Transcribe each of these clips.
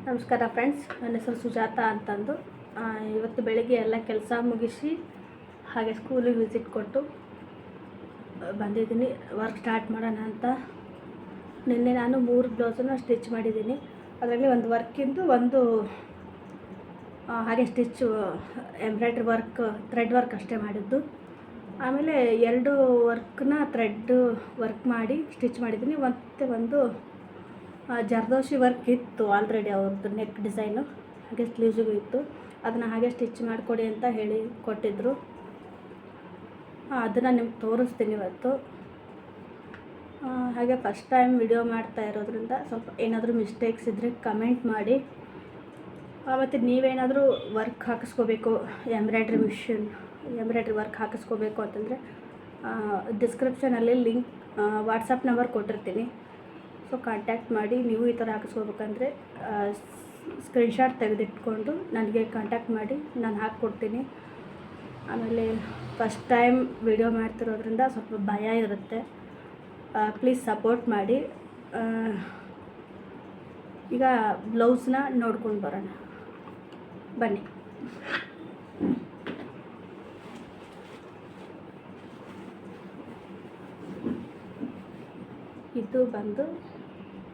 ನಮಸ್ಕಾರ ಫ್ರೆಂಡ್ಸ್, ನನ್ನ ಹೆಸರು ಸುಜಾತ ಅಂತಂದು. ಇವತ್ತು ಬೆಳಿಗ್ಗೆ ಎಲ್ಲ ಕೆಲಸ ಮುಗಿಸಿ ಹಾಗೆ ಸ್ಕೂಲಿಗೆ ವಿಸಿಟ್ ಕೊಟ್ಟು ಬಂದಿದ್ದೀನಿ. ವರ್ಕ್ ಸ್ಟಾರ್ಟ್ ಮಾಡೋಣ ಅಂತ. ನಿನ್ನೆ ನಾನು 3 ಬ್ಲೌಸನ್ನು ಸ್ಟಿಚ್ ಮಾಡಿದ್ದೀನಿ. ಅದರಲ್ಲಿ ಒಂದು ವರ್ಕಿಂದು, ಒಂದು ಹಾಗೆ stitch embroidery work, thread work ಅಷ್ಟೇ ಮಾಡಿದ್ದು. ಆಮೇಲೆ 2 ವರ್ಕ್ನ ಥ್ರೆಡ್ ವರ್ಕ್ ಮಾಡಿ ಸ್ಟಿಚ್ ಮಾಡಿದ್ದೀನಿ. ಮತ್ತು ಒಂದು ಜರ್ದೋಸಿ ವರ್ಕ್ ಇತ್ತು ಆಲ್ರೆಡಿ, ಅವ್ರದ್ದು ನೆಕ್ ಡಿಸೈನು ಹಾಗೆ ಸ್ಲೀವ್ಸಿಗೂ ಇತ್ತು. ಅದನ್ನು ಹಾಗೆ ಸ್ಟಿಚ್ ಮಾಡಿಕೊಡಿ ಅಂತ ಹೇಳಿ ಕೊಟ್ಟಿದ್ದರು. ಅದನ್ನು ನಿಮ್ಗೆ ತೋರಿಸ್ತೀನಿ ಇವತ್ತು. ಹಾಗೆ ಫಸ್ಟ್ ಟೈಮ್ ವಿಡಿಯೋ ಮಾಡ್ತಾ ಇರೋದ್ರಿಂದ ಸ್ವಲ್ಪ ಏನಾದರೂ ಮಿಸ್ಟೇಕ್ಸ್ ಇದ್ದರೆ ಕಮೆಂಟ್ ಮಾಡಿ. ಮತ್ತು ನೀವೇನಾದರೂ ವರ್ಕ್ ಹಾಕಿಸ್ಕೋಬೇಕು, ಎಂಬ್ರಾಯ್ಡ್ರಿ ವರ್ಕ್ ಹಾಕಿಸ್ಕೋಬೇಕು ಅಂತಂದರೆ ಡಿಸ್ಕ್ರಿಪ್ಷನಲ್ಲಿ ಲಿಂಕ್, ವಾಟ್ಸಪ್ ನಂಬರ್ ಕೊಟ್ಟಿರ್ತೀನಿ. ಸೊ ಕಾಂಟ್ಯಾಕ್ಟ್ ಮಾಡಿ. ನೀವು ಈ ಥರ ಹಾಕಿಸ್ಕೋಬೇಕಂದ್ರೆ ಸ್ಕ್ರೀನ್ಶಾಟ್ ತೆಗೆದಿಟ್ಕೊಂಡು ನನಗೆ ಕಾಂಟ್ಯಾಕ್ಟ್ ಮಾಡಿ, ನಾನು ಹಾಕ್ಕೊಡ್ತೀನಿ. ಆಮೇಲೆ ಫಸ್ಟ್ ಟೈಮ್ ವಿಡಿಯೋ ಮಾಡ್ತಿರೋದ್ರಿಂದ ಸ್ವಲ್ಪ ಭಯ ಇರುತ್ತೆ. ಪ್ಲೀಸ್ ಸಪೋರ್ಟ್ ಮಾಡಿ. ಈಗ ಬ್ಲೌಸ್ನ ನೋಡ್ಕೊಂಡು ಬರೋಣ ಬನ್ನಿ. ಇದು ಬಂದು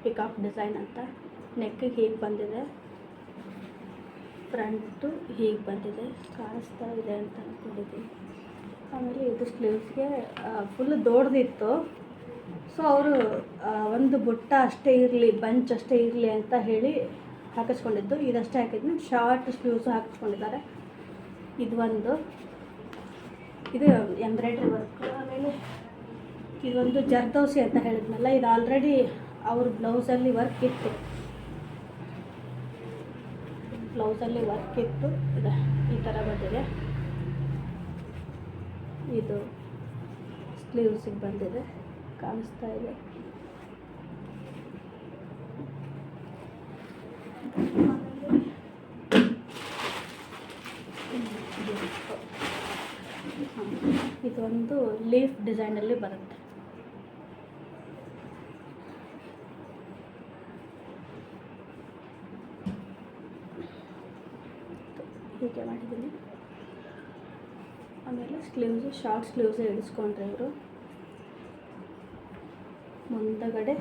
ಪಿಕಾಕ್ ಡಿಸೈನ್ ಅಂತ. ನೆಕ್ಕಿಗೆ ಹೀಗೆ ಬಂದಿದೆ, ಫ್ರಂಟು ಹೀಗೆ ಬಂದಿದೆ, ಕಾಣಿಸ್ತಾ ಇದೆ ಅಂತ ಅಂದ್ಕೊಂಡಿದ್ದೀನಿ. ಆಮೇಲೆ ಇದು ಸ್ಲೀವ್ಸ್ಗೆ ಫುಲ್ ದೊಡ್ಡದಿತ್ತು. ಸೊ ಅವರು ಒಂದು ಬುಟ್ಟ ಅಷ್ಟೇ ಇರಲಿ, ಬಂಚ್ ಅಷ್ಟೇ ಇರಲಿ ಅಂತ ಹೇಳಿ ಹಾಕಿಸ್ಕೊಂಡಿದ್ದು. ಇದಷ್ಟೇ ಹಾಕಿದ್ನಿ. Short sleeves ಹಾಕಿಸ್ಕೊಂಡಿದ್ದಾರೆ. ಇದು ಎಂಬ್ರಾಯ್ಡ್ರಿ ವರ್ಕ್. ಆಮೇಲೆ ಇದೊಂದು ಜರ್ದೋಸಿ ಅಂತ ಹೇಳಿದ್ನಲ್ಲ, ಇದು ಆಲ್ರೆಡಿ ಅವ್ರ ಬ್ಲೌಸಲ್ಲಿ ವರ್ಕ್ ಇತ್ತು. ಇದು ಈ ಥರ ಬಂದಿದೆ. ಇದು ಸ್ಲೀವ್ಸಿಗೆ ಬಂದಿದೆ, ಕಾಣಿಸ್ತಾ ಇದೆ. ಇದೊಂದು ಲೀಫ್ ಡಿಸೈನಲ್ಲಿ ಬರುತ್ತೆ. ಹೀಗೆ ಮಾಡಿದ್ದೀನಿ. ಆಮೇಲೆ ಸ್ಲೀವ್ಸು ಶಾರ್ಟ್ ಸ್ಲೀವ್ಸೇ ಇಳಿಸ್ಕೊಂಡ್ರೆ ಇವರು. ಮುಂದಗಡೆ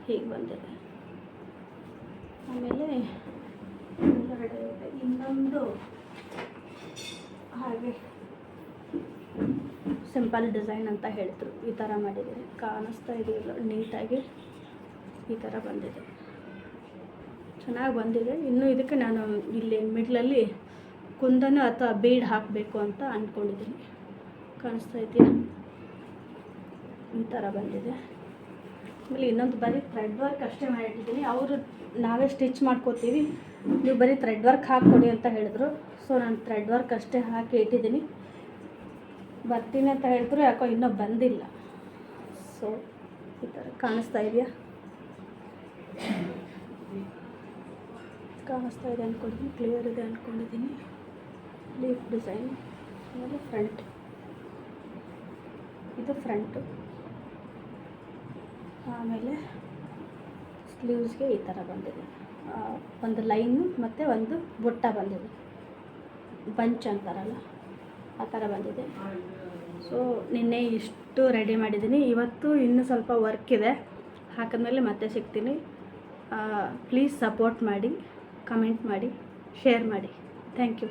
ಹೀಗೆ ಬಂದಿದೆ. ಆಮೇಲೆ ಮುಂದಗಡೆ ಇನ್ನೊಂದು ಹಾಗೆ ಸಿಂಪಲ್ ಡಿಸೈನ್ ಅಂತ ಹೇಳಿದ್ರು. ಈ ಥರ ಮಾಡಿದ್ದೀನಿ. ಕಾಣಿಸ್ತಾ ಇದೆಯಲ್ಲ ನೀಟಾಗಿ, ಈ ಥರ ಬಂದಿದೆ. ಚೆನ್ನಾಗಿ ಬಂದಿದೆ. ಇನ್ನು ಇದಕ್ಕೆ ನಾನು ಇಲ್ಲಿ ಮಿಡ್ಲಲ್ಲಿ ಕುಂದನ ಅಥವಾ ಬೀಡ್ ಹಾಕಬೇಕು ಅಂತ ಅಂದ್ಕೊಂಡಿದ್ದೀನಿ. ಕಾಣಿಸ್ತಾ ಇದೆಯಾ? ಈ ಥರ ಬಂದಿದೆ. ಆಮೇಲೆ ಇನ್ನೊಂದು ಬರೀ ಥ್ರೆಡ್ ವರ್ಕ್ ಅಷ್ಟೇ ಮಾಡಿಟ್ಟಿದ್ದೀನಿ. ಅವರು ನಾವೇ ಸ್ಟಿಚ್ ಮಾಡ್ಕೋತೀವಿ, ನೀವು ಬರೀ ಥ್ರೆಡ್ ವರ್ಕ್ ಹಾಕ್ಕೊಡಿ ಅಂತ ಹೇಳಿದ್ರು. ಸೊ ನಾನು ಥ್ರೆಡ್ ವರ್ಕ್ ಅಷ್ಟೇ ಹಾಕಿ ಇಟ್ಟಿದ್ದೀನಿ. ಬರ್ತೀನಿ ಅಂತ ಹೇಳಿದ್ರು, ಯಾಕೋ ಇನ್ನೂ ಬಂದಿಲ್ಲ. ಸೊ ಈ ಥರ ಕಾಣಿಸ್ತಾ ಇದೆಯಾ? ಕಾಣಿಸ್ತಾ ಇದೆ ಅಂದ್ಕೊಂಡಿದ್ದೀನಿ, ಕ್ಲಿಯರ್ ಇದೆ ಅಂದ್ಕೊಂಡಿದ್ದೀನಿ. Leaf design. ಆಮೇಲೆ ಫ್ರಂಟ್, ಇದು ಫ್ರಂಟು. ಆಮೇಲೆ ಸ್ಲೀವ್ಸ್ಗೆ ಈ ಥರ ಬಂದಿದೆ. ಒಂದು ಲೈನು ಮತ್ತು ಒಂದು ಬುಟ್ಟ ಬಂದಿದೆ, ಬಂಚ್ ಅಂತಾರಲ್ಲ ಆ ಥರ ಬಂದಿದೆ. ಸೊ ನಿನ್ನೆ ಇಷ್ಟು ರೆಡಿ ಮಾಡಿದ್ದೀನಿ. ಇವತ್ತು ಇನ್ನೂ ಸ್ವಲ್ಪ ವರ್ಕ್ ಇದೆ, ಹಾಕಿದ್ಮೇಲೆ ಮತ್ತೆ ಸಿಗ್ತೀನಿ. ಪ್ಲೀಸ್ ಸಪೋರ್ಟ್ ಮಾಡಿ, ಕಮೆಂಟ್ ಮಾಡಿ, ಶೇರ್ ಮಾಡಿ. Thank you.